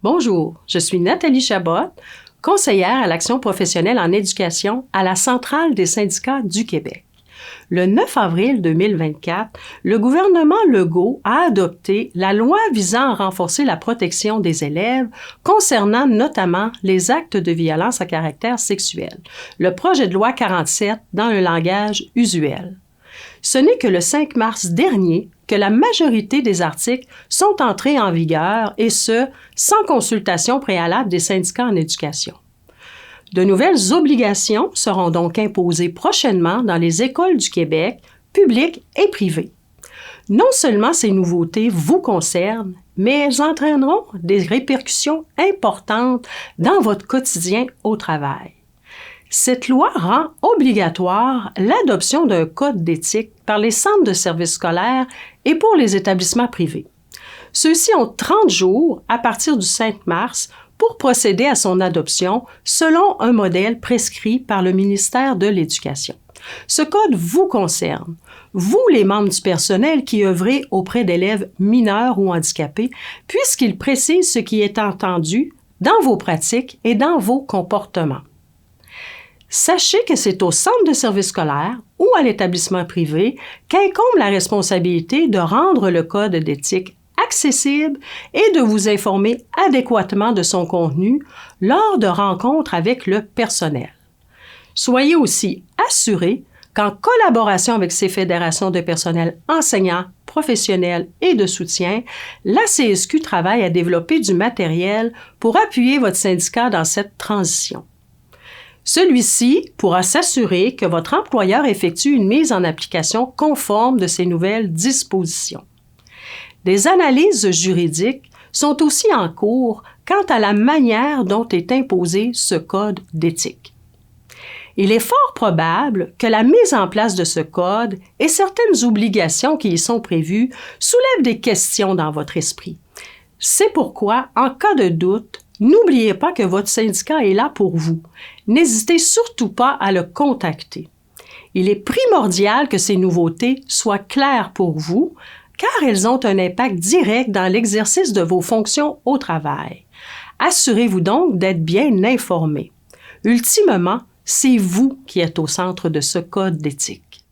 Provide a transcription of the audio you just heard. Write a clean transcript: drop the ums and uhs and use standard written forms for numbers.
Bonjour, je suis Nathalie Chabot, conseillère à l'action professionnelle en éducation à la Centrale des syndicats du Québec. Le 9 avril 2024, le gouvernement Legault a adopté la loi visant à renforcer la protection des élèves concernant notamment les actes de violence à caractère sexuel, le projet de loi 47 dans le langage usuel. Ce n'est que le 5 mars dernier que la majorité des articles sont entrés en vigueur, et ce, sans consultation préalable des syndicats en éducation. De nouvelles obligations seront donc imposées prochainement dans les écoles du Québec, publiques et privées. Non seulement ces nouveautés vous concernent, mais elles entraîneront des répercussions importantes dans votre quotidien au travail. Cette loi rend obligatoire l'adoption d'un code d'éthique par les centres de services scolaires et pour les établissements privés. Ceux-ci ont 30 jours à partir du 5 mars pour procéder à son adoption selon un modèle prescrit par le ministère de l'Éducation. Ce code vous concerne, vous les membres du personnel qui œuvrez auprès d'élèves mineurs ou handicapés, puisqu'il précise ce qui est entendu dans vos pratiques et dans vos comportements. Sachez que c'est au centre de service scolaire ou à l'établissement privé qu'incombe la responsabilité de rendre le code d'éthique accessible et de vous informer adéquatement de son contenu lors de rencontres avec le personnel. Soyez aussi assurés qu'en collaboration avec ces fédérations de personnel enseignants, professionnels et de soutien, la CSQ travaille à développer du matériel pour appuyer votre syndicat dans cette transition. Celui-ci pourra s'assurer que votre employeur effectue une mise en application conforme de ces nouvelles dispositions. Des analyses juridiques sont aussi en cours quant à la manière dont est imposé ce code d'éthique. Il est fort probable que la mise en place de ce code et certaines obligations qui y sont prévues soulèvent des questions dans votre esprit. C'est pourquoi, en cas de doute, n'oubliez pas que votre syndicat est là pour vous. N'hésitez surtout pas à le contacter. Il est primordial que ces nouveautés soient claires pour vous, car elles ont un impact direct dans l'exercice de vos fonctions au travail. Assurez-vous donc d'être bien informé. Ultimement, c'est vous qui êtes au centre de ce code d'éthique.